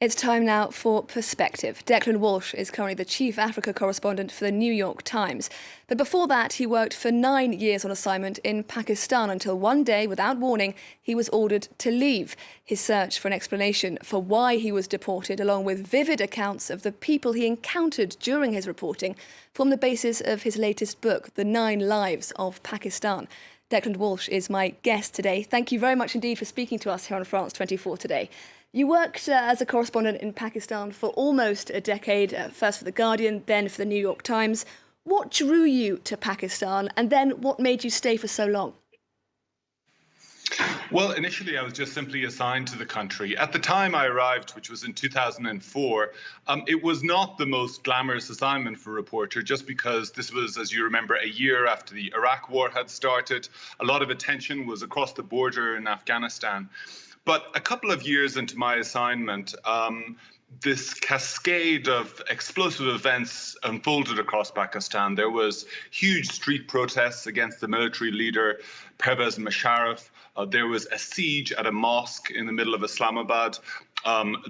It's time now for Perspective. Declan Walsh is currently the chief Africa correspondent for the New York Times. But before that, he worked for 9 years on assignment in Pakistan until one day, without warning, he was ordered to leave. His search for an explanation for why he was deported, along with vivid accounts of the people he encountered during his reporting, form the basis of his latest book, The 9 Lives of Pakistan. Declan Walsh is my guest today. Thank you very much indeed for speaking to us here on France 24 today. You worked as a correspondent in Pakistan for almost a decade, first for The Guardian, then for the New York Times. What drew you to Pakistan, and then what made you stay for so long? Well, initially, I was just simply assigned to the country. At the time I arrived, which was in 2004, it was not the most glamorous assignment for a reporter, just because this was, as you remember, a year after the Iraq war had started. A lot of attention was across the border in Afghanistan. But a couple of years into my assignment, this cascade of explosive events unfolded across Pakistan. There was huge street protests against the military leader, Pervez Musharraf. There was a siege at a mosque in the middle of Islamabad.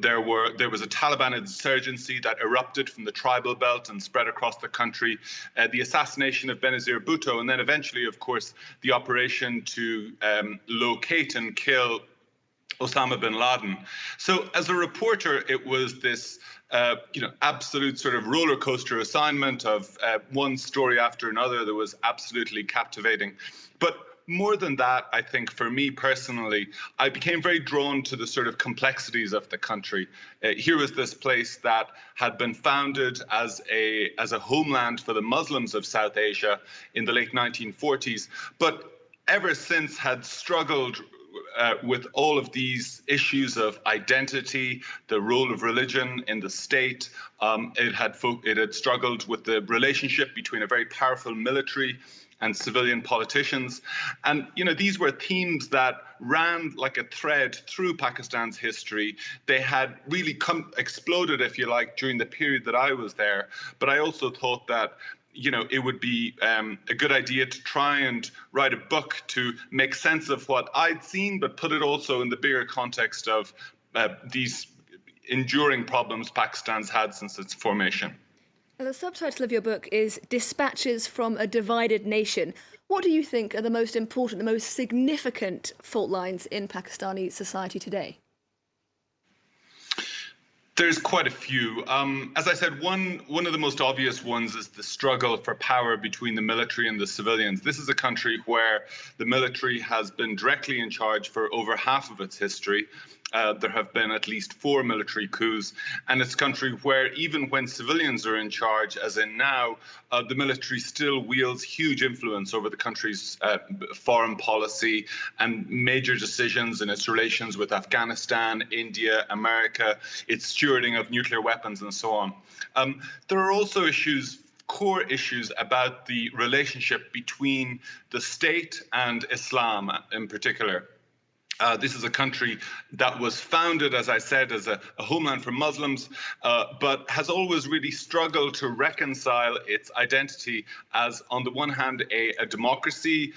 There was a Taliban insurgency that erupted from the tribal belt and spread across the country. The assassination of Benazir Bhutto, and then eventually, of course, the operation to locate and kill Osama bin Laden. So as a reporter, it was this absolute sort of roller coaster assignment of one story after another that was absolutely captivating. But more than that, I think for me personally, I became very drawn to the sort of complexities of the country. Here was this place that had been founded as a homeland for the Muslims of South Asia in the late 1940s, but ever since had struggled with all of these issues of identity, the role of religion in the state. It had struggled with the relationship between a very powerful military and civilian politicians. And, these were themes that ran like a thread through Pakistan's history. They had really exploded, if you like, during the period that I was there. But I also thought that it would be a good idea to try and write a book to make sense of what I'd seen, but put it also in the bigger context of these enduring problems Pakistan's had since its formation. The subtitle of your book is Dispatches from a Divided Nation. What do you think are the most important, the most significant fault lines in Pakistani society today? There's quite a few. As I said, one of the most obvious ones is the struggle for power between the military and the civilians. This is a country where the military has been directly in charge for over half of its history. There have been at least 4 military coups, and it's a country where even when civilians are in charge, as in now, the military still wields huge influence over the country's foreign policy and major decisions in its relations with Afghanistan, India, America, its stewarding of nuclear weapons, and so on. There are also core issues about the relationship between the state and Islam in particular. This is a country that was founded, as I said, as a homeland for Muslims, but has always really struggled to reconcile its identity as, on the one hand, a democracy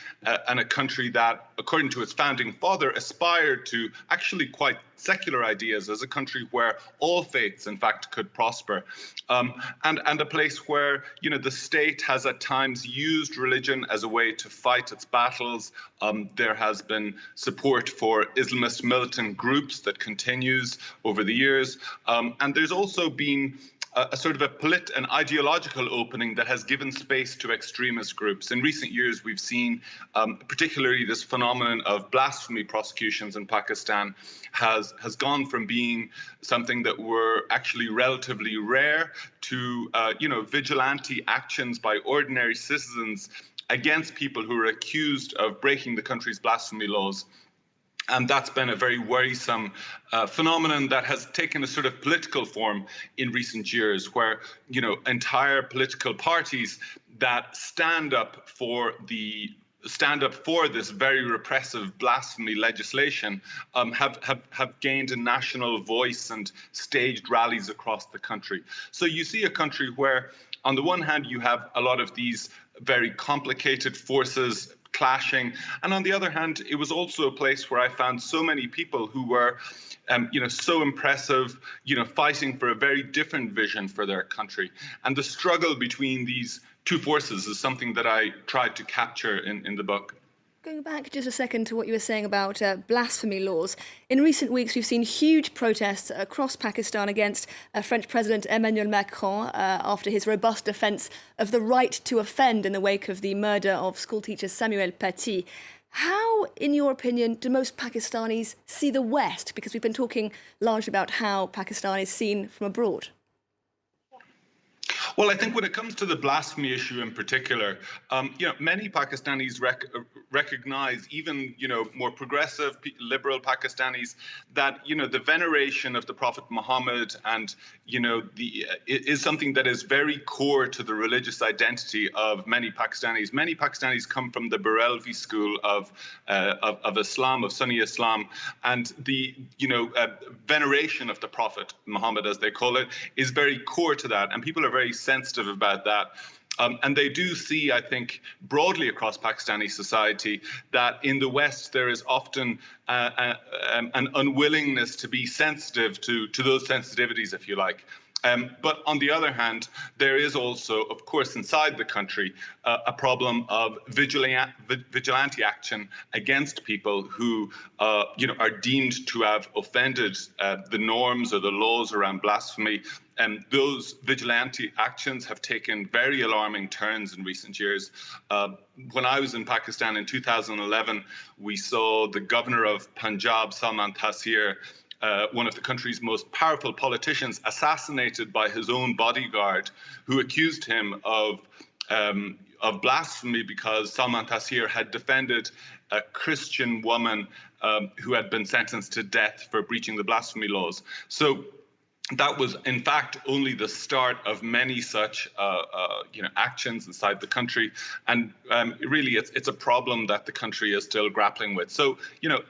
and a country that, according to its founding father, aspired to actually quite secular ideas, as a country where all faiths, in fact, could prosper, and a place where, the state has at times used religion as a way to fight its battles. There has been support for Islamist militant groups that continues over the years, and there's also been a sort of an ideological opening that has given space to extremist groups. In recent years, we've seen particularly this phenomenon of blasphemy prosecutions in Pakistan has gone from being something that were actually relatively rare to, vigilante actions by ordinary citizens against people who are accused of breaking the country's blasphemy laws. And that's been a very worrisome phenomenon that has taken a sort of political form in recent years, where, entire political parties that stand up for this very repressive blasphemy legislation have gained a national voice and staged rallies across the country. So you see a country where, on the one hand, you have a lot of these very complicated forces clashing. And on the other hand, it was also a place where I found so many people who were, so impressive, fighting for a very different vision for their country. And the struggle between these two forces is something that I tried to capture in the book. Going back just a second to what you were saying about blasphemy laws, in recent weeks we've seen huge protests across Pakistan against French President Emmanuel Macron after his robust defence of the right to offend in the wake of the murder of schoolteacher Samuel Paty. How, in your opinion, do most Pakistanis see the West? Because we've been talking largely about how Pakistan is seen from abroad. Well, I think when it comes to the blasphemy issue in particular, many Pakistanis recognize, even more progressive, liberal Pakistanis, that the veneration of the Prophet Muhammad and is something that is very core to the religious identity of many Pakistanis. Many Pakistanis come from the Barelvi school of Islam, of Sunni Islam, and the veneration of the Prophet Muhammad, as they call it, is very core to that, and people are very sensitive about that. And they do see, I think, broadly across Pakistani society, that in the West there is often an unwillingness to be sensitive to those sensitivities, if you like. But on the other hand, there is also, of course, inside the country, a problem of vigilante action against people who, are deemed to have offended the norms or the laws around blasphemy. Those vigilante actions have taken very alarming turns in recent years. When I was in Pakistan in 2011, we saw the governor of Punjab, Salman Taseer, one of the country's most powerful politicians, assassinated by his own bodyguard, who accused him of blasphemy because Salman Taseer had defended a Christian woman who had been sentenced to death for breaching the blasphemy laws. So that was, in fact, only the start of many such, actions inside the country, and really, it's a problem that the country is still grappling with. So,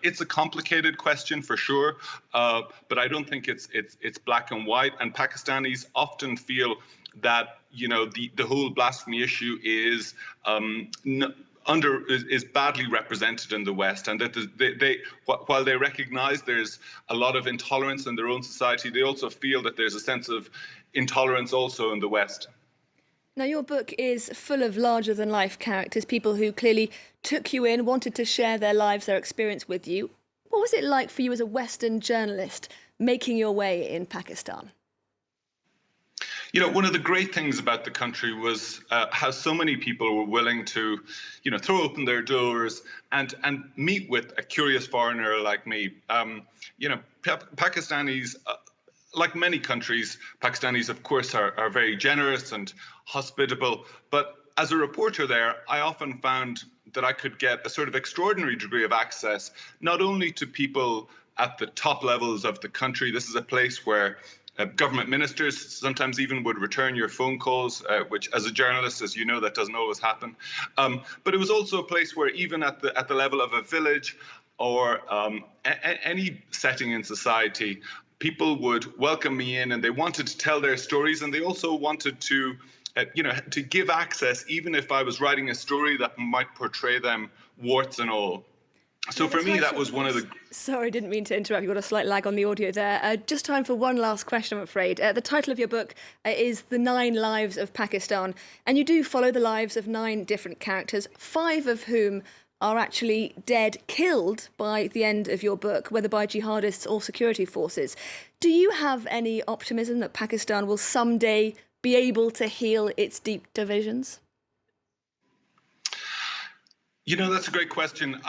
it's a complicated question for sure, but I don't think it's black and white. And Pakistanis often feel that the whole blasphemy issue is is badly represented in the West, and that while they recognize there's a lot of intolerance in their own society, they also feel that there's a sense of intolerance also in the West. Now, your book is full of larger-than-life characters, people who clearly took you in, wanted to share their lives, their experience with you. What was it like for you as a Western journalist making your way in Pakistan? One of the great things about the country was how so many people were willing to, throw open their doors and meet with a curious foreigner like me. Pakistanis, like many countries, Pakistanis, of course, are very generous and hospitable. But as a reporter there, I often found that I could get a sort of extraordinary degree of access, not only to people at the top levels of the country. This is a place where government ministers sometimes even would return your phone calls, which, as a journalist, as you know, that doesn't always happen. But it was also a place where, even at the level of a village or any setting in society, people would welcome me in, and they wanted to tell their stories, and they also wanted to give access, even if I was writing a story that might portray them warts and all. So for me, that was one of the... Sorry, didn't mean to interrupt. You've got a slight lag on the audio there. Just time for one last question, I'm afraid. The title of your book is The 9 Lives of Pakistan, and you do follow the lives of 9 different characters, 5 of whom are actually dead, killed by the end of your book, whether by jihadists or security forces. Do you have any optimism that Pakistan will someday be able to heal its deep divisions? That's a great question.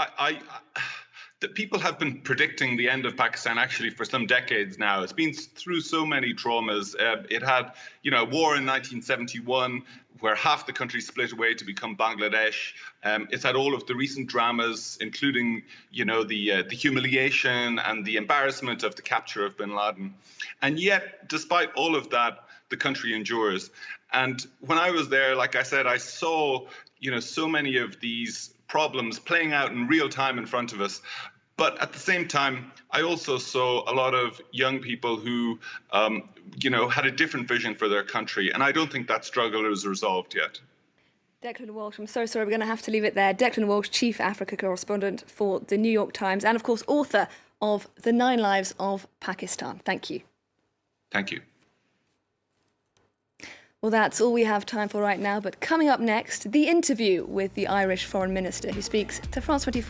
The people have been predicting the end of Pakistan actually for some decades now. It's been through so many traumas. It had, a war in 1971 where half the country split away to become Bangladesh. It's had all of the recent dramas, including, the humiliation and the embarrassment of the capture of bin Laden. And yet, despite all of that, the country endures. And when I was there, like I said, I saw, so many of these problems playing out in real time in front of us. But at the same time, I also saw a lot of young people who, had a different vision for their country. And I don't think that struggle is resolved yet. Declan Walsh, I'm so sorry, we're going to have to leave it there. Declan Walsh, Chief Africa Correspondent for the New York Times, and of course, author of The 9 Lives of Pakistan. Thank you. Thank you. Well, that's all we have time for right now, but coming up next, the interview with the Irish Foreign Minister who speaks to France 24.